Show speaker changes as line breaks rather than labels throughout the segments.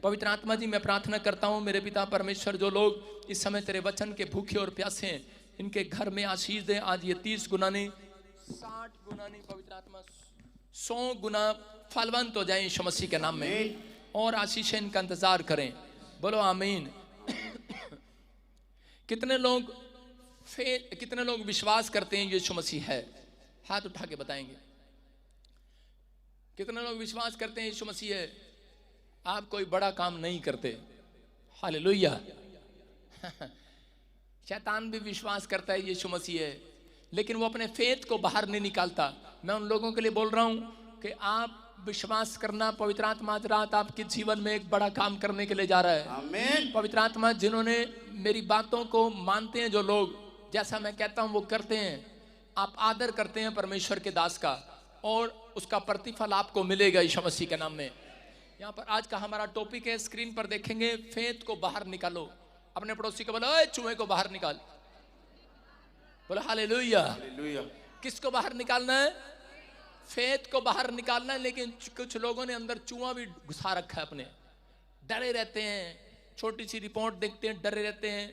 पवित्र आत्मा जी, मैं प्रार्थना करता हूँ मेरे पिता परमेश्वर, जो लोग इस समय तेरे वचन के भूखे और प्यासे हैं, इनके घर में आशीष दे। आज ये 30 गुना नहीं, 60 गुना नहीं, पवित्र आत्मा 100 गुना फलवंत हो जाए यीशु मसीह के नाम में, और आशीष इनका इंतजार करें। बोलो आमीन। कितने लोग विश्वास करते हैं यीशु मसीह है? हाथ उठा के बताएंगे। कितने लोग विश्वास करते हैं यीशु मसीह है? आप कोई बड़ा काम नहीं करते। हालेलुया। शैतान भी विश्वास करता है यीशु मसीह है, लेकिन वो अपने फेथ को बाहर नहीं निकालता। मैं उन लोगों के लिए बोल रहा हूं कि आप विश्वास करना, पवित्र आत्मा आज रात आपके जीवन में एक बड़ा काम करने के लिए जा रहा है। आमीन। पवित्र आत्मा जिन्होंने मेरी बातों को मानते हैं, जो लोग जैसा मैं कहता हूं वो करते हैं, आप आदर करते हैं परमेश्वर के दास का, और उसका प्रतिफल आपको मिलेगा यीशु मसीह के नाम में। यहाँ पर आज का हमारा टॉपिक है, स्क्रीन पर देखेंगे, फेथ को बाहर निकालो। अपने पड़ोसी को बोलो, ओए चूहे को बाहर निकाल। बोलो हालेलुया। किसको बाहर निकालना है? फेथ को बाहर निकालना है। लेकिन कुछ लोगों ने अंदर चूहा भी घुसा रखा है अपने, डरे रहते हैं, छोटी सी रिपोर्ट देखते हैं डरे रहते हैं,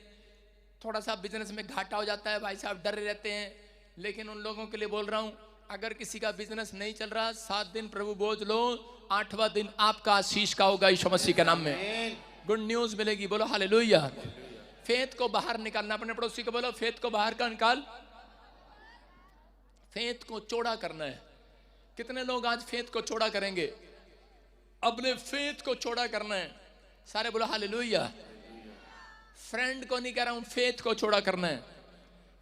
थोड़ा सा बिजनेस में घाटा हो जाता है भाई साहब डरे रहते हैं। लेकिन उन लोगों के लिए बोल रहा हूं, अगर किसी का बिजनेस नहीं चल रहा, 7 दिन प्रभु बोझ लो, 8वां दिन आपका आशीष का होगा यीशु मसीह के नाम में। गुड न्यूज मिलेगी। बोलो हालेलुया। फेथ को बाहर निकालना। अपने पड़ोसी को बोलो, फेथ को बाहर का निकाल। फेथ को चौड़ा करना है। कितने लोग आज फेथ को चौड़ा करेंगे? अपने फेथ को चौड़ा करना है। सारे बोलो हालेलुया। फ्रेंड को नहीं कह रहा हूं, फेथ को चौड़ा करना है।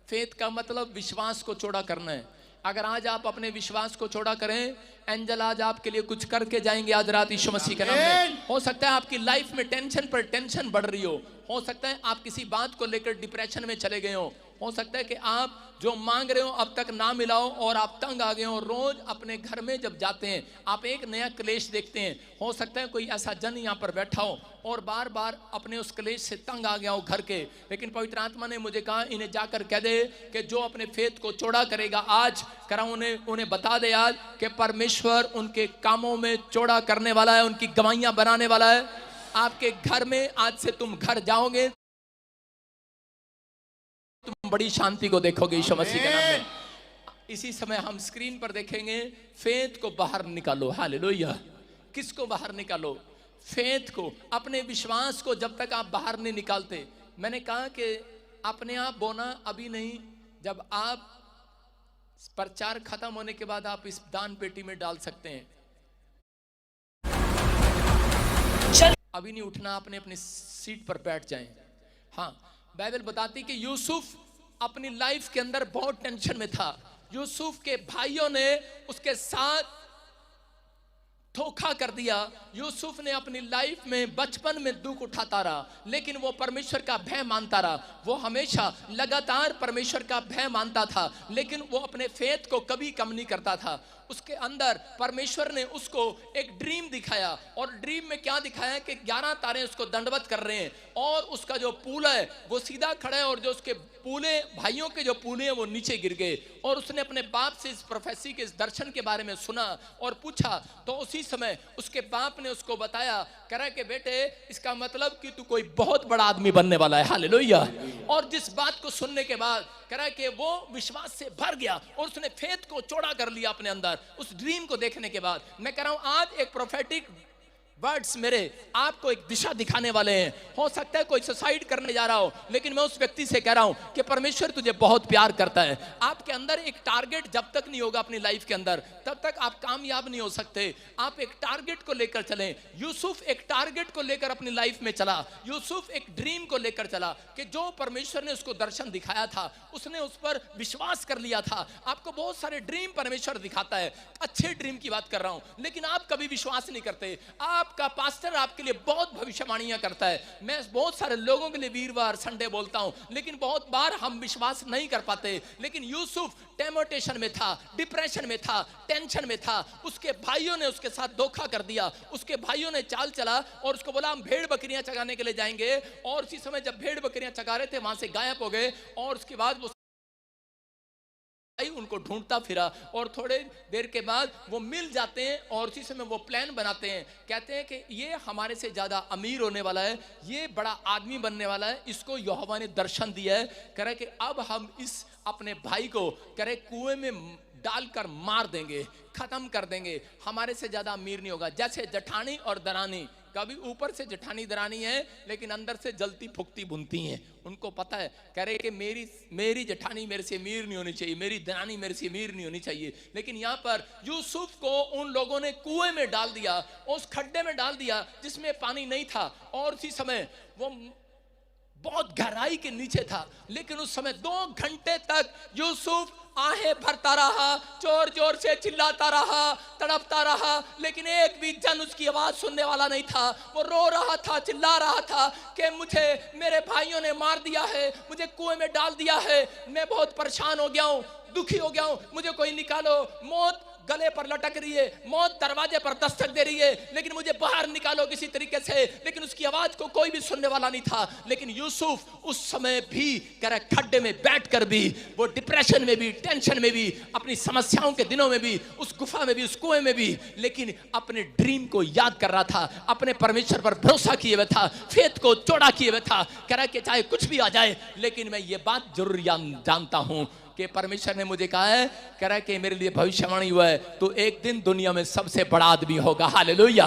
फेथ का मतलब विश्वास को चौड़ा करना है। अगर आज आप अपने विश्वास को चौड़ा करें, एंजल आज आपके लिए कुछ करके जाएंगे आज रात यीशु मसीह के नाम में। हो सकता है आपकी लाइफ में टेंशन पर टेंशन बढ़ रही हो सकता है आप किसी बात को लेकर डिप्रेशन में चले गए हो सकता है कि आप जो मांग रहे हो अब तक ना मिला हो और आप तंग आ गए हो। रोज अपने घर में जब जाते हैं आप एक नया क्लेश देखते हैं। हो सकता है कोई ऐसा जन यहाँ पर बैठा हो और बार बार अपने उस क्लेश से तंग आ गया हो घर के, लेकिन पवित्र आत्मा ने मुझे कहा इन्हें जाकर कह दे कि जो अपने फेथ को चौड़ा करेगा आज करा, उन्हें बता दे आज कि परमेश्वर उनके कामों में चौड़ा करने वाला है, उनकी गवाहियां बनाने वाला है। आपके घर में आज से तुम घर जाओगे, तुम बड़ी शांति को देखोगे यीशु मसीह के नाम में। इसी समय हम स्क्रीन पर देखेंगे, फेथ को बाहर निकालो। हालेलुया। किसको बाहर निकालो? फेथ को, अपने विश्वास को। जब तक आप बाहर नहीं निकालते, मैंने कहा कि अपने आप बोना अभी नहीं, जब आप प्रचार खत्म होने के बाद आप इस दान पेटी में डाल सकते हैं। अभी नहीं उठना, आपने अपनी सीट पर बैठ जाएं। हाँ, बाइबल बताती कि यूसुफ अपनी लाइफ के अंदर बहुत टेंशन में था। यूसुफ के भाइयों ने उसके साथ धोखा कर दिया। यूसुफ ने अपनी लाइफ में बचपन में दुख उठाता रहा, लेकिन वो परमेश्वर का भय मानता रहा। वो हमेशा लगातार परमेश्वर का भय मानता था, लेकिन वो अपने फेथ को कभी कम नहीं करता था। उसके अंदर परमेश्वर ने उसको एक ड्रीम दिखाया, और ड्रीम में क्या दिखाया कि 11 तारे उसको दंडवत कर रहे हैं और उसका जो पूला है वो सीधा खड़ा है, और जो उसके पूले भाइयों के जो पूले हैं वो नीचे गिर गए। और उसने अपने बाप से इस प्रोफेसी के, इस दर्शन के बारे में सुना और पूछा, तो उसी समय उसके बाप ने उसको बताया, कह रहा है कि बेटे इसका मतलब कि तू कोई बहुत बड़ा आदमी बनने वाला है। हालेलुया। और जिस बात को सुनने के बाद कह रहा है कि वो विश्वास से भर गया और उसने फेथ को चौड़ा कर लिया अपने अंदर उस ड्रीम को देखने के बाद। मैं कह रहा हूं आज एक प्रोफेटिक वर्ड्स मेरे आपको एक दिशा दिखाने वाले हैं। हो सकता है कोई सुसाइड करने जा रहा हो, लेकिन मैं उस व्यक्ति से कह रहा हूं कि परमेश्वर तुझे बहुत प्यार करता है। आपके अंदर एक टारगेट जब तक नहीं होगा अपनी लाइफ के अंदर, तब तक आप कामयाब नहीं हो सकते। आप एक टारगेट को लेकर चलें। यूसुफ एक टारगेट को लेकर अपनी लाइफ में चला। यूसुफ एक ड्रीम को लेकर चला कि जो परमेश्वर ने उसको दर्शन दिखाया था उसने उस पर विश्वास कर लिया था। आपको बहुत सारे ड्रीम परमेश्वर दिखाता है, अच्छे ड्रीम की बात कर रहा हूं, लेकिन आप कभी विश्वास नहीं करते। आपका पास्टर आपके लिए बहुत भविष्यवाणियां करता है। मैं बहुत सारे लोगों के लिए वीरवार संडे बोलता हूं, लेकिन बहुत बार हम विश्वास नहीं कर पाते। लेकिन यूसुफ टेम्पटेशन में था, डिप्रेशन में था, टेंशन में था। उसके भाइयों ने उसके साथ धोखा कर दिया। उसके भाइयों ने चाल चला और उसको बोला हम भेड़ बकरियां चगाने के लिए जाएंगे, और उसी समय जब भेड़ बकरियां चगा रहे थे वहां से गायब हो गए। और उसके बाद वो उनको ढूंढता फिरा और थोड़े देर के बाद वो मिल जाते हैं और उसी समय वो प्लान बनाते हैं, कहते हैं कि ये हमारे से ज़्यादा अमीर होने वाला है, ये बड़ा आदमी बनने वाला है, इसको यहोवा ने दर्शन दिया है, कह रहे कि अब हम इस अपने भाई को कह रहे कुएं में डालकर मार देंगे, खत्म कर देंगे, हमारे से ज़्यादा अमीर नहीं होगा। जैसे जठानी और दरानी, कभी ऊपर से जठानी दरानी है लेकिन अंदर से जलती फुकती बुनती हैं, उनको पता है, कह रहे कि मेरी जठानी मेरे से अमीर नहीं होनी चाहिए, मेरी दरानी मेरे से अमीर नहीं होनी चाहिए। लेकिन यहाँ पर यूसुफ को उन लोगों ने कुएं में डाल दिया, उस खड्डे में डाल दिया जिसमें पानी नहीं था, और उसी समय वो बहुत गहराई के नीचे था। लेकिन उस समय 2 घंटे तक यूसुफ आहें भरता रहा, जोर जोर से चिल्लाता रहा, तड़पता रहा, लेकिन एक भी जन उसकी आवाज सुनने वाला नहीं था। वो रो रहा था, चिल्ला रहा था कि मुझे मेरे भाइयों ने मार दिया है, मुझे कुएं में डाल दिया है, मैं बहुत परेशान हो गया हूँ, दुखी हो गया हूँ, मुझे कोई निकालो, मौत गले पर लटक रही है, मौत दरवाजे पर दस्तक दे रही है, लेकिन मुझे बाहर निकालो किसी तरीके से। लेकिन उसकी आवाज को कोई भी सुनने वाला नहीं था। लेकिन यूसुफ उस समय भी कह रहा खड्डे में बैठकर भी, वो डिप्रेशन में भी, टेंशन में भी, अपनी समस्याओं के दिनों में भी, उस गुफा में भी, उस कुएं में भी, लेकिन अपने ड्रीम को याद कर रहा था, अपने परमेश्वर पर भरोसा किए हुए था, फेथ को चौड़ा किए हुए था। कह रहा कि चाहे कुछ भी आ जाए, लेकिन मैं ये बात जरूर जानता हूं कि परमेश्वर ने मुझे कहा है, कह रहा है कि मेरे लिए भविष्यवाणी हुआ है, तो एक दिन दुनिया में सबसे बड़ा आदमी होगा। हालेलुया।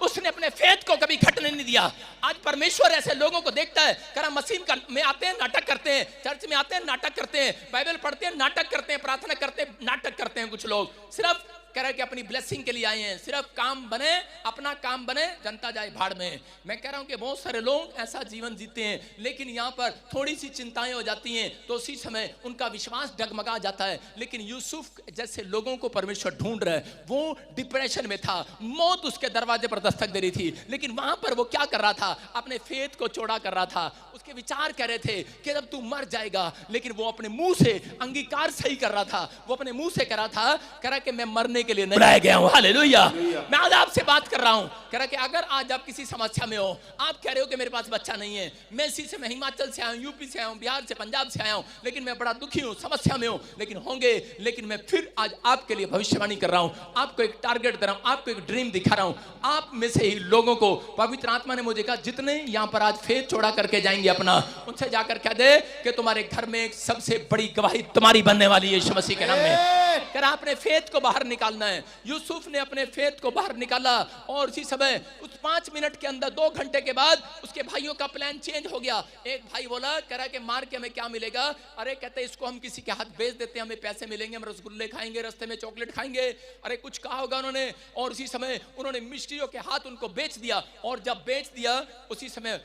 उसने अपने फेथ को कभी घटने नहीं दिया। आज परमेश्वर ऐसे लोगों को देखता है, कह रहा मशीन में आते हैं नाटक करते हैं, चर्च में आते हैं नाटक करते हैं, बाइबल पढ़ते हैं नाटक करते हैं, प्रार्थना करते हैं नाटक करते हैं। कुछ लोग सिर्फ कह रहा है कि अपनी ब्लेसिंग के लिए आए हैं, सिर्फ काम बने, अपना काम बने, जनता जाए भाड़ में। मैं कह रहा हूं कि बहुत सारे लोग ऐसा जीवन जीते हैं, लेकिन यहाँ पर थोड़ी सी चिंताएं हो जाती हैं तो उसी समय उनका विश्वास डगमगा जाता है। लेकिन यूसुफ जैसे लोगों को परमेश्वर ढूंढ रहा है, वो डिप्रेशन में था, मौत उसके दरवाजे पर दस्तक दे रही थी, लेकिन वहां पर वो क्या कर रहा था, अपने फेथ को चौड़ा कर रहा था। उसके विचार कह रहे थे कि जब तू मर जाएगा, लेकिन वो अपने मुंह से अंगीकार सही कर रहा था, वो अपने मुंह से कह रहा था, कह रहा कि मैं मरने के लिए नहीं बुलाया गया हूं। हालेलुया। मैं आज आपसे बात कर रहा हूं, कह रहा कि अगर आज आप किसी समस्या में हो, आप कह रहे हो कि मेरे पास बच्चा नहीं है, मैं इसी से, मैं हिमाचल से आया हूं, यूपी से आया हूं, बिहार से, पंजाब से आया हूं, लेकिन मैं बड़ा दुखी हूं, समस्या में हूं, लेकिन होंगे, लेकिन मैं फिर आज आपके लिए भविष्यवाणी कर रहा हूं, आपको एक टारगेट दे रहा हूं, आपको एक ड्रीम दिखा रहा हूं। आप में से ही लोगों को पवित्र आत्मा ने मुझे कहा, जितने यहां पर आज फेथ चौड़ा करके जाएंगे अपना, उनसे जाकर कह दे कि तुम्हारे घर में एक सबसे बड़ी गवाही तुम्हारी बनने वाली है यीशु मसीह के नाम में। कह रहा अपने फेथ को बाहर निकालना है। यूसुफ ने अपने फेथ को बाहर निकाला और उसी समय उस 5 मिनट के अंदर, 2 घंटे के बाद उसके भाइयों का प्लान चेंज हो गया। एक भाई बोला, कह रहा कि मार के हमें क्या मिलेगा, अरे कहते इसको हम किसी के हाथ बेच देते हैं, हमें पैसे मिलेंगे, हम रसगुल्ले खाएंगे, रास्ते में चॉकलेट खाएंगे, अरे कुछ कहा होगा उन्होंने। और उसी समय उन्होंने मिस्त्रियों के हाथ उनको बेच दिया, और जब बेच दिया उसी समय,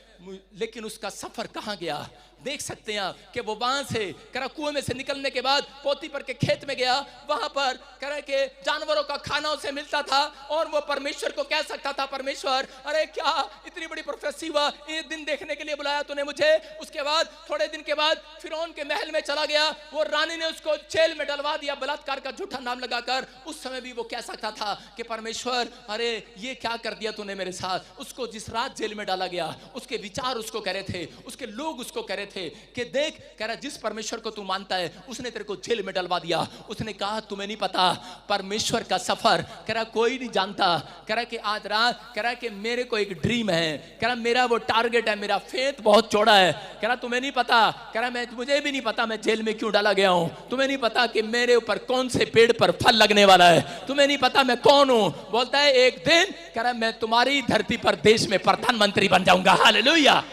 लेकिन उसका सफर कहां गया देख सकते हैं कि वो वहां से कह रहा कुएं में से निकलने के बाद पोतीपर के खेत में गया, वहां पर कह रहा कि जानवरों का खाना उसे मिलता था, और वो परमेश्वर को कह सकता था, परमेश्वर अरे क्या इतनी बड़ी प्रोफेसी हुआ, ये दिन देखने के लिए बुलाया तूने मुझे। उसके बाद थोड़े दिन के बाद फिरौन के महल में चला गया, वो रानी ने उसको जेल में डलवा दिया बलात्कार का झूठा नाम लगाकर। उस समय भी वो कह सकता था कि परमेश्वर अरे ये क्या कर दिया तूने मेरे साथ। उसको जिस रात जेल में डाला गया, उसके विचार उसको कह रहे थे, उसके लोग उसको कह रहे थे कि देख, कह रहा जिस परमेश्वर को तू मानता है उसने तेरे को जेल में डलवा दिया। उसने कहा तुम्हें नहीं पता परमेश्वर का सफर, कह रहा कोई नहीं जानता, कह रहा कि आज रात, कह रहा कि मेरे को एक ड्रीम है, कह रहा मेरा वो टारगेट है, मेरा फेथ बहुत चौड़ा है, कह रहा तुम्हें नहीं पता, कह रहा मुझे भी नहीं पता मैं जेल में क्यों डाला गया हूं, तुम्हें नहीं पता कि मेरे ऊपर कौन से पेड़ पर फल लगने वाला है, तुम्हें नहीं पता मैं कौन हूं। बोलता है एक दिन, कह रहा मैं तुम्हारी धरती पर देश में प्रधानमंत्री बन जाऊंगा। हालेलुया।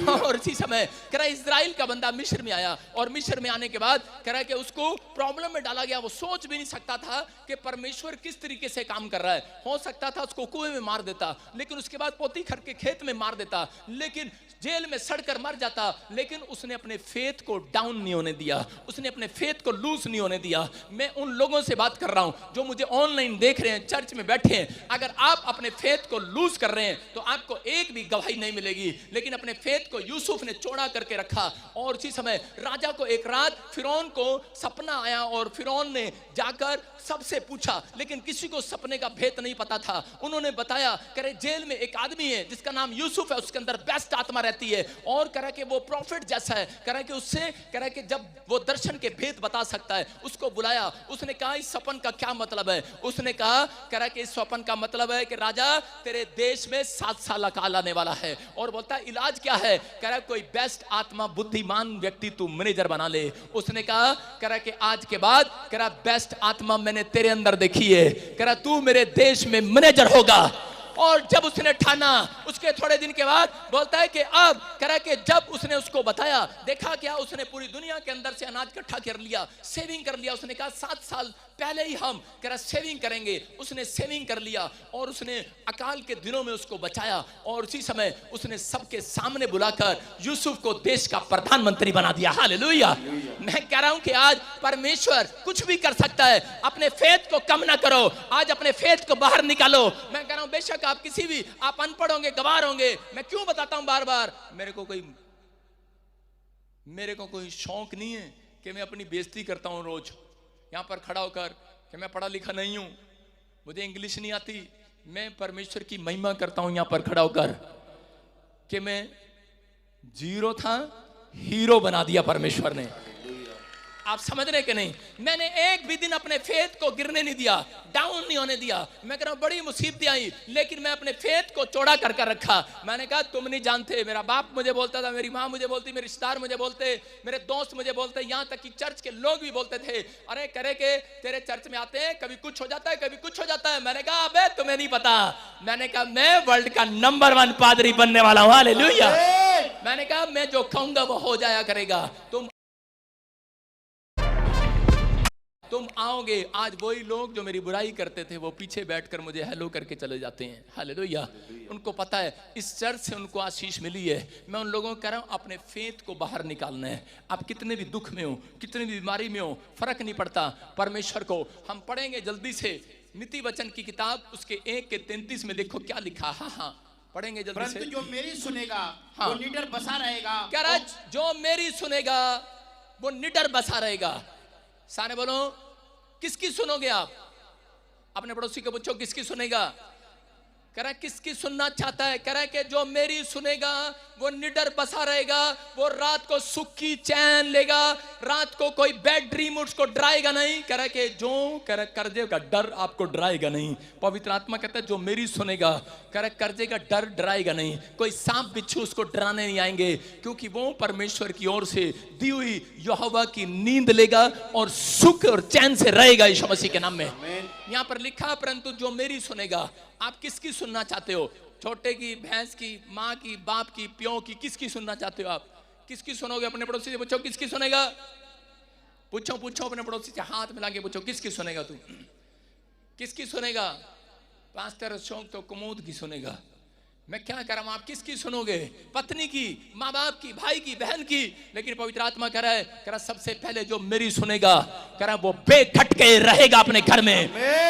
और इसी समय कह रहा इजराइल का बंदा मिस्र में आया, और मिस्र में आने के बाद कह रहा कि उसको प्रॉब्लम में डाला गया। वो सोच भी नहीं सकता था कि परमेश्वर किस तरीके से काम कर रहा है। हो सकता था उसको कुएं में मार देता, लेकिन उसके बाद पोतीखर के खेत में मार देता, लेकिन जेल में सड़कर मर जाता, लेकिन उसने अपने फेथ को डाउन नहीं होने दिया, उसने अपने फेथ को लूज नहीं होने दिया। मैं उन लोगों से बात कर रहा हूं जो मुझे ऑनलाइन देख रहे हैं, चर्च में बैठे हैं, अगर आप अपने फेथ को लूज कर रहे हैं तो आपको एक भी गवाही नहीं मिलेगी, लेकिन अपने फेथ फेद को यूसुफ ने चौड़ा करके रखा। और उसी समय राजा को एक रात फिरौन को सपना आया और फिरौन ने जाकर सबसे पूछा, लेकिन किसी को सपने का भेद नहीं पता था। उन्होंने बताया करे जेल में एक आदमी है जिसका नाम यूसुफ है, उसके अंदर बेस्ट आत्मा रहती है और करे कि वो प्रॉफिट जैसा है, करे कि उससे करे कि जब वो दर्शन के भेद बता सकता है। उसको बुलाया, उसने कहा इस सपन का क्या मतलब है? उसने कहा करे कि इस सपन का मतलब है कि राजा तेरे देश में 7 साल काल आने वाला है। और बोलता है इलाज क्या है? करे कोई बेस्ट आत्मा बुद्धिमान व्यक्ति तू मैनेजर बना ले। उसने कहा करे कि आज के बाद करे बेस्ट आत्मा मैंने तेरे अंदर देखी है, करा तू मेरे देश में मैनेजर होगा। और जब उसने ठाना, उसके थोड़े दिन के बाद बोलता है कि अब करा कि जब उसने उसको बताया, देखा क्या उसने पूरी दुनिया के अंदर से अनाज इकट्ठा कर लिया, सेविंग कर लिया। उसने कहा 7 साल पहले ही हम करा सेविंग करेंगे। उसने सेविंग कर लिया और उसने अकाल के दिनों में उसको बचाया। और उसी समय उसने सबके सामने बुलाकर यूसुफ को देश का प्रधानमंत्री बना दिया। हालेलुया। मैं कह रहा हूं कि आज परमेश्वर कुछ भी कर सकता है। अपने फेथ को कम ना करो, आज अपने फेथ को बाहर निकालो। मैं कह रहा हूं बेशक आप किसी भी आप अनपढ़ होंगे, गवार होंगे। मैं क्यों बताता हूं बार बार, मेरे को कोई शौक नहीं है कि मैं अपनी बेइज्जती करता हूं रोज यहां पर खड़ा होकर कि मैं पढ़ा लिखा नहीं हूं, मुझे इंग्लिश नहीं आती। मैं परमेश्वर की महिमा करता हूं यहां पर खड़ा होकर कि मैं जीरो था, हीरो बना दिया परमेश्वर ने। आप समझ रहे कि नहीं? मैंने एक भी दिन अपने फेथ को गिरने नहीं दिया, डाउन नहीं होने दिया। मैं कह रहा हूं बड़ी मुसीबतें आई, लेकिन मैं अपने फेथ को चौड़ा कर रखा। मैंने कहा तुम नहीं जानते, मेरा बाप मुझे बोलता था, मेरी माँ मुझे बोलती, मेरे रिश्तेदार मुझे बोलते, मेरे दोस्त मुझे बोलते, यहाँ तक कि चर्च के लोग भी बोलते थे, अरे करे के तेरे चर्च में आते हैं कभी कुछ हो जाता है, कभी कुछ हो जाता है। मैंने कहा अबे तुम्हें नहीं पता। मैंने कहा मैं वर्ल्ड का नंबर 1 पादरी बनने वाला हूं। हालेलुया। मैंने कहा मैं जो कहूंगा वो हो जाया करेगा। तुम आओगे। आज वही लोग जो मेरी बुराई करते थे वो पीछे बैठकर मुझे हेलो करके चले जाते हैं। हालेलुया। उनको पता है इस चर्च से उनको आशीष मिली है। मैं उन लोगों को कह रहा हूं अपने फेथ को बाहर निकालना है। आप कितने भी दुख में हो, कितनी भी बीमारी में हो, फर्क नहीं पड़ता। परमेश्वर को हम पढ़ेंगे जल्दी से नीति वचन की किताब उसके 1:33 में देखो क्या लिखा। हाँ पढ़ेंगे जल्दी से।
परंतु जो मेरी सुनेगा वो निडर बसा रहेगा।
क्या राज? जो मेरी सुनेगा वो निडर बसा रहेगा। सारे बोलो किसकी सुनोगे आप? अपने पड़ोसी को पूछो किसकी सुनेगा? कह रहा किसकी सुनना चाहता है? कह रहा है कि जो मेरी सुनेगा वो निडर बसा रहेगा, वो रात को सुख की चैन लेगा, रात को कोई बैड ड्रीम उसको डराएगा नहीं। कह रहा है कि जो कर्जे का डर आपको डराएगा नहीं। पवित्र आत्मा कहता है जो मेरी सुनेगा, कह रहा है कर्जे का डर डराएगा नहीं, कोई सांप बिच्छू उसको डराने नहीं आएंगे, क्योंकि वो परमेश्वर की ओर से दी हुई यहोवा की नींद लेगा और सुख और चैन से रहेगा यीशु मसीह के नाम में। यहाँ पर लिखा परंतु जो मेरी सुनेगा। आप किसकी सुनना चाहते हो? छोटे की, भैंस की, माँ की, बाप की, प्यों की, किसकी सुनना चाहते हो आप? किसकी सुनोगे? अपने पड़ोसी से पूछो किसकी सुनेगा। पूछो अपने पड़ोसी से, हाथ मिला के पूछो किसकी सुनेगा तू? किसकी सुनेगा? पास्टर शौक तो कुमोद की सुनेगा। मैं क्या कर रहा हूं? आप किसकी सुनोगे? पत्नी की, माँ बाप की, भाई की, बहन की। लेकिन पवित्र आत्मा कह रहा है सबसे पहले जो मेरी सुनेगा, कह रहा है वो बेखटके रहेगा अपने घर में,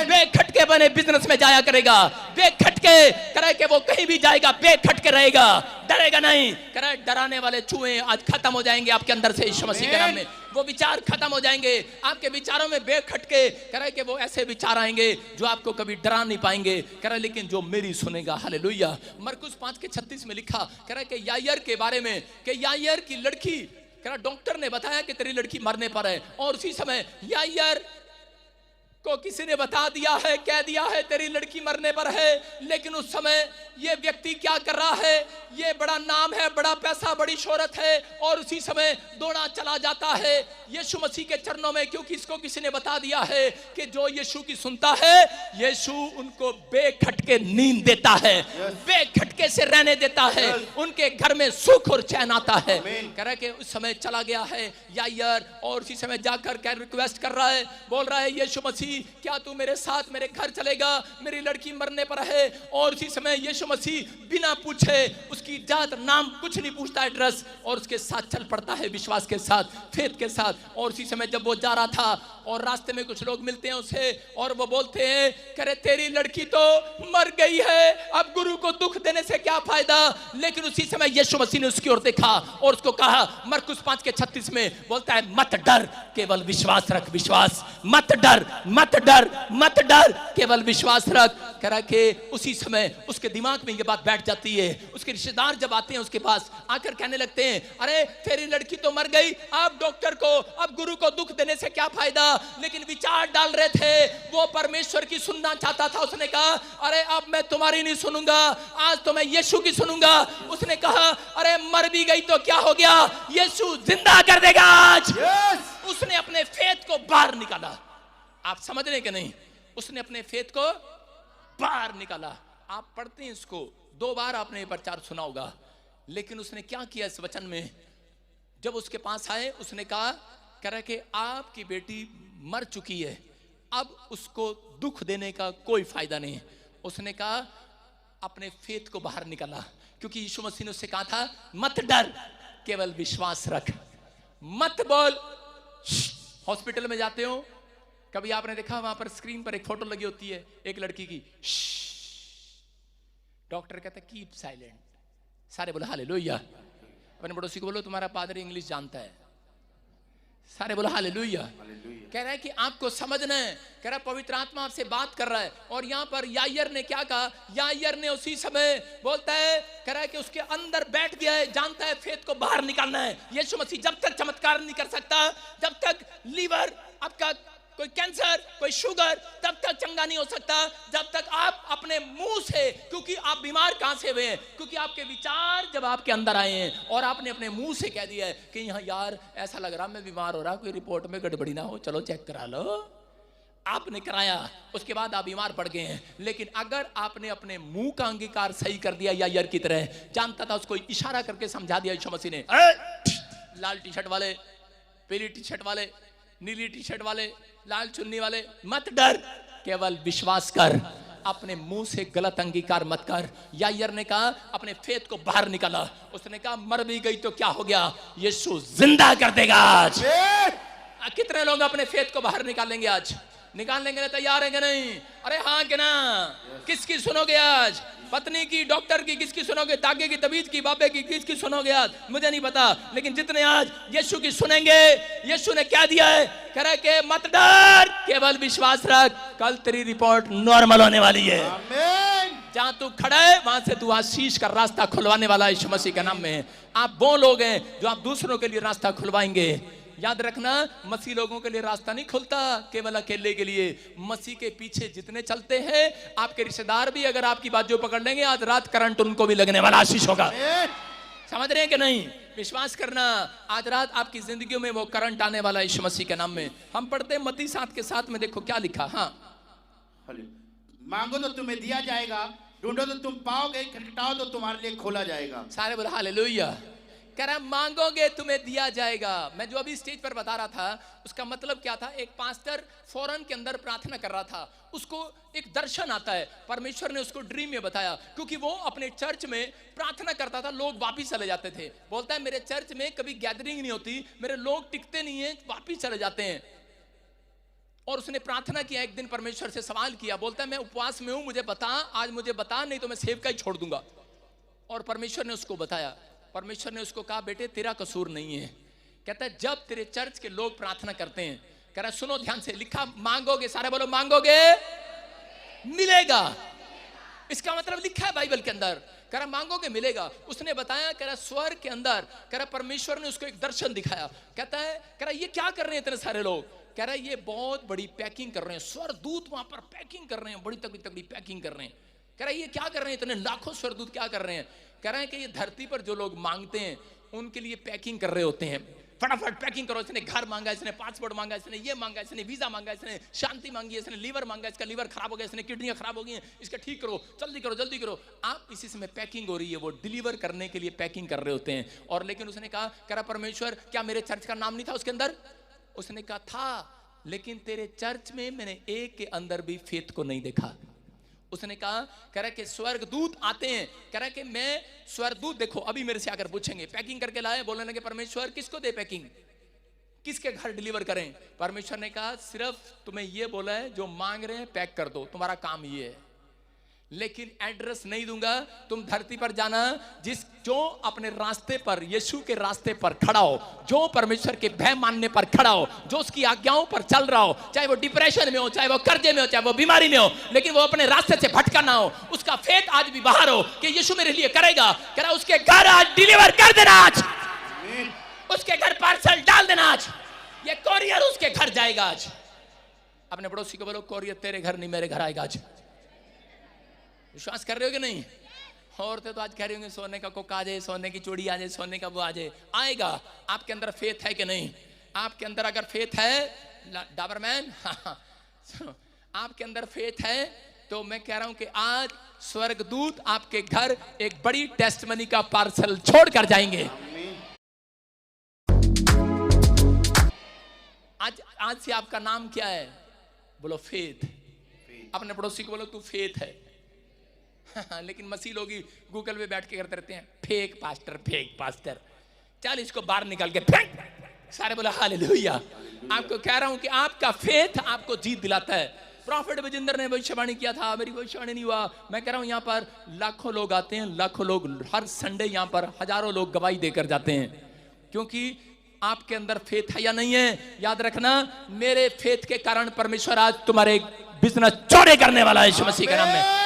बेखटके बने बिजनेस में जाया करेगा, बेखटके कह रहा है कि वो कहीं भी जाएगा बेखटके रहेगा, डरेगा नहीं। कह रहा है डराने वाले चूहे आज खत्म हो जाएंगे आपके अंदर से यीशु मसीह के नाम में। वो विचार खत्म हो जाएंगे आपके विचारों में बेखटके। कह रहा है कि वो ऐसे विचार आएंगे जो आपको कभी डरा नहीं पाएंगे। कह रहा है लेकिन जो मेरी सुनेगा। हालेलुया। मरकुस 5:36 में लिखा, कह रहा है कि यायर के बारे में कि यायर की लड़की, कह रहा डॉक्टर ने बताया कि तेरी लड़की मरने पर है, और उसी समय यायर को किसी ने बता दिया है, कह दिया है तेरी लड़की मरने पर है। लेकिन उस समय ये व्यक्ति क्या कर रहा है? ये बड़ा नाम है, बड़ा पैसा, बड़ी शोहरत है, और उसी समय दौड़ा चला जाता है यीशु मसीह के चरणों में, क्योंकि इसको किसी ने बता दिया है कि जो यीशु की सुनता है यीशु उनको बेखटके नींद देता है, बेखटके से रहने देता है, उनके घर में सुख और चैन आता है। कह रहा है कि उस समय चला गया है यायर, और उसी समय जाकर रिक्वेस्ट कर रहा है, बोल रहा है यीशु मसीह क्या तू मेरे साथ मेरे घर चलेगा? मेरी लड़की मरने पर है। और उसी समय यीशु मसीह बिना पूछे उसकी उसकी जात नाम कुछ नहीं पूछता, एड्रेस, और उसके साथ चल पड़ता है विश्वास के साथ, फेथ के साथ। और उसी समय जब वो जा रहा था और रास्ते में कुछ लोग मिलते हैं उसे और वो बोलते हैं, करे तेरी लड़की तो मर गई है, अब गुरु को दुख देने से क्या फायदा। लेकिन उसी समय यीशु मसीह ने उसकी ओर देखा और उसको कहा, मरकुस 5:36 में बोलता है, मत डर, केवल विश्वास रख, विश्वास, मत डर, मत डर, मत डर, केवल विश्वास रख। कह रहा कि उसी समय उसके दिमाग में ये बात बैठ जाती है। उसके रिश्तेदार जब आते हैं उसके पास आकर कहने लगते हैं, अरे तेरी लड़की तो मर गई, अब डॉक्टर को, अब गुरु को दुख देने से क्या फायदा। लेकिन विचार डाल रहे थे, वो परमेश्वर की सुनना चाहता था। उसने कहा, अरे अब मैं तुम्हारी नहीं सुनूंगा, आज तो मैं यीशु की सुनूंगा। उसने कहा, अरे मर भी गई तो क्या हो गया, यीशु जिंदा कर देगा आज। उसने अपने फेथ को बाहर निकाला। आप समझ रहे कि नहीं? उसने अपने फेथ को बाहर निकाला। आप पढ़ते हैं इसको, 2 बार आपने प्रचार सुना होगा। लेकिन उसने क्या किया इस वचन में, जब उसके पास आए उसने कहा, कह रहा कि आपकी बेटी मर चुकी है, अब उसको दुख देने का कोई फायदा नहीं। उसने कहा, अपने फेथ को बाहर निकाला, क्योंकि यीशु मसीह ने उससे कहा था, मत डर, केवल विश्वास रख, मत बोल। हॉस्पिटल में जाते हो, कभी आपने देखा वहां पर स्क्रीन पर एक फोटो लगी होती है एक लड़की की, डॉक्टर कहता है कीप साइलेंट, सारे बोलो हालेलुया। अपने पड़ोसी को बोलो तुम्हारा पादरी इंग्लिश जानता है, सारे बोलो हालेलुया। कह रहा है कि आपको समझना है, कह रहा है पवित्र आत्मा आपसे बात कर रहा है। और यहां पर यायर ने क्या कहा, यायर ने उसी समय बोलता है, कह रहा है कि उसके अंदर बैठ गया है, जानता है फेथ को बाहर निकालना है। यीशु मसीह जब तक चमत्कार नहीं कर सकता, जब तक लीवर आपका, कोई कैंसर, कोई शुगर, तब तक चंगा नहीं हो सकता जब तक आप अपने मुंह से, क्योंकि आप बीमार कहां से हुए हैं, क्योंकि आपके विचार जब आपके अंदर आए हैं और आपने अपने मुंह से कह दिया है कि यहाँ यार ऐसा लग रहा मैं बीमार हो रहा, कोई रिपोर्ट में गड़बड़ी ना हो, चलो चेक करा लो। आपने कराया, उसके बाद आप बीमार पड़ गए हैं। लेकिन अगर आपने अपने मुंह का अंगीकार सही कर दिया, यायर की तरह, जानता था, उसको इशारा करके समझा दिया यीशु मसीह ने, लाल टी शर्ट वाले, पीली टी शर्ट वाले, नीली टी शर्ट वाले, लाल चुन्नी वाले, मत डर, केवल विश्वास कर, अपने मुंह से गलत अंगीकार मत कर। यायर ने कहा, अपने फेथ को बाहर निकाला। उसने कहा, मर भी गई तो क्या हो गया, यीशु जिंदा कर देगा आज। कितने लोग अपने फेथ को बाहर निकालेंगे आज? निकालने के लिए तैयार है कि नहीं? अरे हाँ कि ना? किसकी सुनोगे आज? पत्नी की, डॉक्टर की, किसकी सुनोगे? तागे की, तबीज की, बाबे की, किसकी सुनोगे आज? मुझे नहीं पता, लेकिन जितने आज यीशु की सुनेंगे, यीशु ने क्या दिया है, कह रहा है कि मत डर, केवल विश्वास रख, कल तेरी रिपोर्ट नॉर्मल होने वाली है। जहां तू खड़ा है वहां से तू आशीष का रास्ता खुलवाने वाला यीशु मसीह के नाम में। आप वो लोग हैं जो आप दूसरों के लिए रास्ता खुलवाएंगे। याद रखना, मसीह लोगों के लिए रास्ता नहीं खुलता केवल अकेले के लिए। मसीह के पीछे जितने चलते हैं, आपके रिश्तेदार भी अगर आपकी बाजू पकड़ लेंगे, आज रात करंट उनको भी लगने वाला आशीष होगा। समझ रहे हैं कि नहीं? विश्वास करना, आज रात आपकी जिंदगी में वो करंट आने वाला यीशु मसीह के नाम में। हम पढ़ते हैं मत्ती 7 के 7 में, देखो क्या लिखा। हाँ,
मांगो तो तुम्हें दिया जाएगा, ढूंढो तो तुम पाओगे, खटखटाओ तो तुम्हारे लिए खोला जाएगा।
सारे बोला हालेलुया। कह रहा मांगोगे तुम्हें दिया जाएगा। मैं जो अभी स्टेज पर बता रहा था उसका मतलब क्या था, एक पास्टर फॉरेन के अंदर प्रार्थना कर रहा था, उसको एक दर्शन आता है, परमेश्वर ने उसको ड्रीम में बताया, क्योंकि वो अपने चर्च में प्रार्थना करता था, लोग वापिस चले जाते थे। बोलता है मेरे चर्च में कभी गैदरिंग नहीं होती, मेरे लोग टिकते नहीं है, वापिस चले जाते हैं। और उसने प्रार्थना किया, एक दिन परमेश्वर से सवाल किया, बोलता है मैं उपवास में हूं, मुझे बता, आज मुझे बता, नहीं तो मैं सेवका ही छोड़ दूंगा। और परमेश्वर ने उसको बताया। परमेश्वर ने उसको कहा, बेटे तेरा कसूर नहीं है। कहता है जब तेरे चर्च के लोग प्रार्थना करते हैं, कह रहा सुनो ध्यान से, लिखा मांगोगे, सारे बोलो मांगोगे मिलेगा। इसका मतलब लिखा है बाइबल के अंदर, कह रहा मांगोगे मिलेगा। उसने बताया, कह रहा स्वर्ग के अंदर, कह रहा परमेश्वर ने उसको एक दर्शन दिखाया। कहता है, कह रहा ये क्या कर रहे हैं इतने सारे लोग? कह रहा ये बहुत बड़ी पैकिंग कर रहे हैं, स्वर्गदूत वहां पर पैकिंग कर रहे हैं, बड़ी तगड़ी तगड़ी पैकिंग कर रहे हैं। कह रहा ये क्या कर रहे हैं, इतने लाखों स्वर्गदूत क्या कर रहे हैं? कह रहे हैं कि ये धरती पर जो लोग मांगते हैं उनके लिए पैकिंग कर रहे होते हैं। फटाफट पैकिंग करो, इसने घर मांगा, इसने पासपोर्ट मांगा, इसने ये मांगा, इसने वीजा मांगा, इसने शांति मांगी, इसने लीवर मांगा, इसका लीवर खराब हो गया, इसने किडनियां खराब हो गई हैं, इसका ठीक करो, जल्दी करो, जल्दी करो। आप इसी समय पैकिंग हो रही है, वो डिलीवर करने के लिए पैकिंग कर रहे होते हैं। और लेकिन उसने कहा, कह रहा परमेश्वर क्या मेरे चर्च का नाम नहीं था उसके अंदर? उसने कहा था, लेकिन तेरे चर्च में मैंने एक के अंदर भी फेथ को नहीं देखा। उसने कहा, कह रहा कि स्वर्गदूत आते हैं, कह रहा कि मैं स्वर्गदूत देखो अभी मेरे से आकर पूछेंगे, पैकिंग करके लाए, बोलने लगे परमेश्वर किसको दे पैकिंग, किसके घर डिलीवर करें। परमेश्वर ने कहा सिर्फ तुम्हें ये बोला है जो मांग रहे हैं पैक कर दो, तुम्हारा काम ये है, लेकिन एड्रेस नहीं दूंगा। तुम धरती पर जाना, जो अपने रास्ते पर, यीशु के रास्ते पर खड़ा हो, जो परमेश्वर के भय मानने पर खड़ा हो, जो उसकी आज्ञाओं पर चल रहा हो, चाहे वो डिप्रेशन में हो, चाहे वो कर्जे में हो, चाहे वो बीमारी में हो, लेकिन वो अपने रास्ते से भटका ना हो, उसका फेथ आज भी बाहर हो कि यीशु मेरे लिए करेगा। कह रहा उसके घर आज डिलीवर कर देना, आज उसके घर पार्सल डाल देना, आज ये कोरियर उसके घर जाएगा। आज अपने पड़ोसी को बोलो कोरियर तेरे घर नहीं मेरे घर आएगा। आज विश्वास कर रहे हो कि नहीं? औरतें तो आज कह रही होंगे सोने का कोक आ जाए, सोने की चूड़ी आ जाए, सोने का वो आ जाए। आएगा। आपके अंदर फेथ है कि नहीं? आपके अंदर अगर फेथ है डाबरमैन, आपके अंदर फेथ है तो मैं कह रहा हूं कि आज स्वर्गदूत आपके घर एक बड़ी टेस्टमनी का पार्सल छोड़ कर जाएंगे। आज से आपका नाम क्या है? बोलो फेथ। अपने पड़ोसी को बोलो तू फेथ है। लेकिन मसीह लोग गूगल पे बैठ के करते रहते हैं फेक पास्टर, फेक पास्टर। चल इसको बाहर निकाल के फेंक। सारे बोला हालेलुया। आपको कह रहा हूं कि आपका फेथ आपको जीत दिलाता है। प्रॉफिट बजिंदर ने भविष्यवाणी किया था, मेरी भविष्यवाणी नहीं हुआ। मैं कह रहा हूं यहाँ पर लाखों लोग आते हैं, लाखों लोग हर संडे यहाँ पर हजारों लोग गवाही देकर जाते हैं, क्योंकि आपके अंदर फेथ है या नहीं है। याद रखना, मेरे फेथ के कारण परमेश्वर आज तुम्हारे बिजनेस चौड़े करने वाला है यीशु मसीह के नाम में।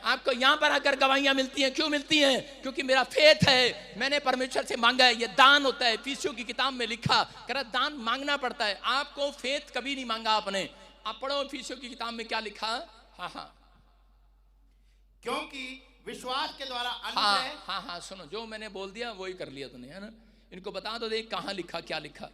आपको यहां पर आकर गवाहियां मिलती हैं, क्यों मिलती हैं? क्योंकि मेरा फेथ है, मैंने परमेश्वर से मांगा है। ये दान होता है, इफिसियों की किताब में लिखा, कह रहा दान मांगना पड़ता है। आपको फेथ कभी नहीं मांगा आपने। आप पढ़ो इफिसियों की किताब में क्या लिखा। हाँ,
क्योंकि विश्वास के द्वारा
हाँ, सुनो, जो मैंने बोल दिया वही कर लिया तूने, है ना? इनको बता दो देख कहां लिखा, क्या लिखा।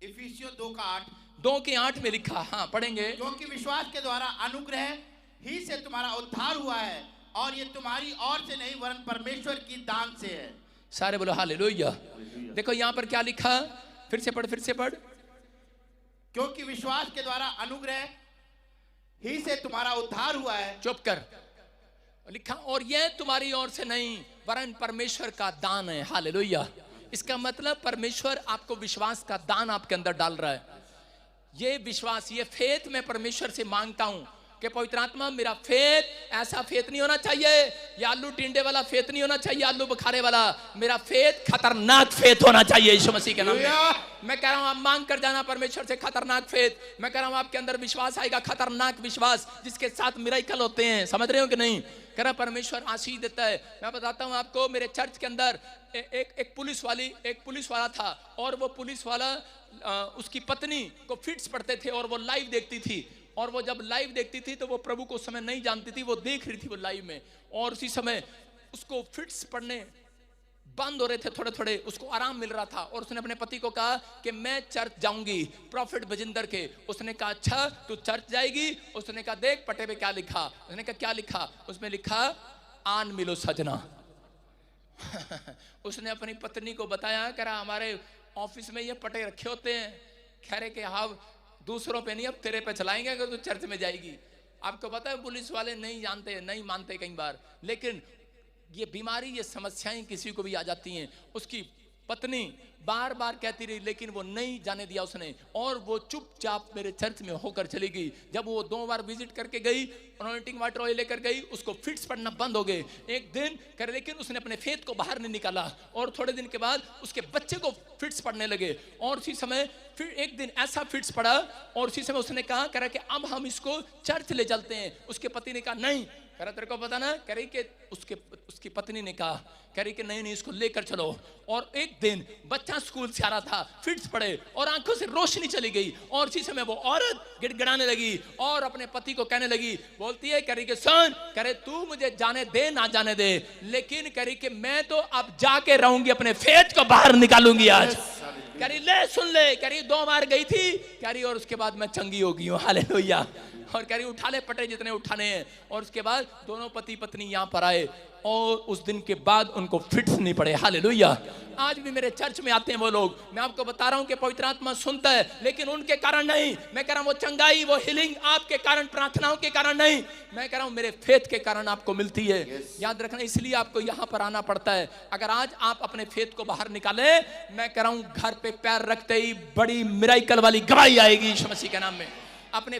इफिसियों 2:8,
2:8 में लिखा। हाँ, पढ़ेंगे।
क्योंकि विश्वास के द्वारा अनुग्रह ही से तुम्हारा उद्धार हुआ है, और ये तुम्हारी ओर से नहीं वरन परमेश्वर की दान से है।
सारे बोलो हालेलुया। देखो यहां पर क्या लिखा, फिर से पढ़, फिर से पढ़।
क्योंकि विश्वास के द्वारा अनुग्रह ही से तुम्हारा उद्धार हुआ है।
चुप कर। लिखा और यह तुम्हारी ओर से नहीं वरन परमेश्वर का दान है। हालेलुया। इसका मतलब परमेश्वर आपको विश्वास का दान आपके अंदर डाल रहा है। ये विश्वास, ये फेथ मैं परमेश्वर से मांगता हूं कि पवित्र आत्मा मेरा फेथ ऐसा फेथ नहीं होना चाहिए, या आलू टिंडे वाला फेथ नहीं होना चाहिए, आलू बुखारे वाला। मेरा फेथ खतरनाक फेथ होना चाहिए यीशु मसीह के नाम में। मैं कह रहा हूं आप मांग कर जाना परमेश्वर से खतरनाक फेथ। मैं कह रहा हूं आपके अंदर विश्वास आएगा, खतरनाक विश्वास जिसके साथ मिरेकल होते हैं। समझ रहे हो कि नहीं? कह रहा परमेश्वर आशीष देता है। मैं बताता हूं आपको, मेरे चर्च के अंदर एक पुलिस वाला था, और वो पुलिस वाला उसकी पत्नी को फिट्स पड़ते थे, और वो लाइव देखती थी। और वो जब लाइव देखती थी तो वो प्रभु को उस समय नहीं जानती थी, वो देख रही थी वो लाइव में, और उसी समय उसको फिट्स पड़ने बंद हो रहे थे थोड़े थोड़े, उसको आराम मिल रहा था। और उसने अपने पति को कहा कि मैं चर्च जाऊंगी प्रॉफिट बजिंदर के। उसने कहा अच्छा तू चर्च जाएगी? उसने कहा देख पटे पे क्या लिखा। उसने कहा क्या लिखा? उसमें लिखा आन मिलो सजना। उसने अपनी पत्नी को बताया, कह रहा हमारे ऑफिस में ये पटे रखे होते हैं, कह रहे कि हाँ दूसरों पे नहीं अब तेरे पे चलाएंगे अगर तू चर्च में जाएगी। आपको पता है पुलिस वाले नहीं जानते, नहीं मानते कई बार, लेकिन ये बीमारी, ये समस्याएं किसी को भी आ जाती हैं। उसकी पत्नी बार बार कहती रही, लेकिन वो नहीं जाने दिया उसने, और वो चुपचाप मेरे चर्च में होकर चली गई। जब वो 2 बार विजिट करके गई, अनॉइंटिंग वाटर ऑयल लेकर गई, उसको फिट्स पड़ना बंद हो गए। एक दिन कर, लेकिन उसने अपने फेथ को बाहर नहीं निकाला, और थोड़े दिन के बाद उसके बच्चे को फिट्स पड़ने लगे। और उसी समय फिर एक दिन ऐसा फिट्स पड़ा, और उसी समय उसने कहा कह रहा कि अब हम इसको चर्च ले चलते हैं। उसके पति ने कहा नहीं। कह रहा तेरे को पता ना, कह रही कि उसकी पत्नी ने कहा, कह रही कि नहीं इसको लेकर चलो। और एक दिन बच्चा स्कूल से आ रहा था, फिट्स पड़े और आंखों से रोशनी चली गई, और इसी समय वो औरत गिड़गिड़ाने लगी और अपने पति को कहने लगी, बोलती है कह रही कि सुन, कह रहे तू मुझे जाने दे ना जाने दे, लेकिन कह रही कि मैं तो अब जाके रहूंगी, अपने फेथ को बाहर निकालूंगी आज। कह रही ले सुन ले, कह रही 2 बार गई थी, कह रही और उसके बाद मैं चंगी हो गई हूँ। हालेलुया और कह रही उठा ले पटे जितने उठाने हैं। और उसके बाद दोनों पति पत्नी यहाँ पर आए और उस दिन के बाद उनको फिट्स नहीं पड़े। हालेलुया। आज भी मेरे चर्च में आते हैं वो लोग, मैं आपको बता रहा हूं कि पवित्र आत्मा सुनता है, लेकिन उनके कारण नहीं। मैं कह रहा हूं वो चंगाई, वो हीलिंग आपके कारण, प्रार्थनाओं के कारण नहीं। मैं कह रहा हूं मेरे फेथ के कारण आपको मिलती है। याद रखना, इसलिए आपको यहां पर आना पड़ता है। अगर आज आप अपने फेथ को बाहर निकाले, मैं कह रहा हूं घर पे पैर रखते ही बड़ी मिराइकल वाली गवाही आएगी यीशु मसीह के नाम में। अपने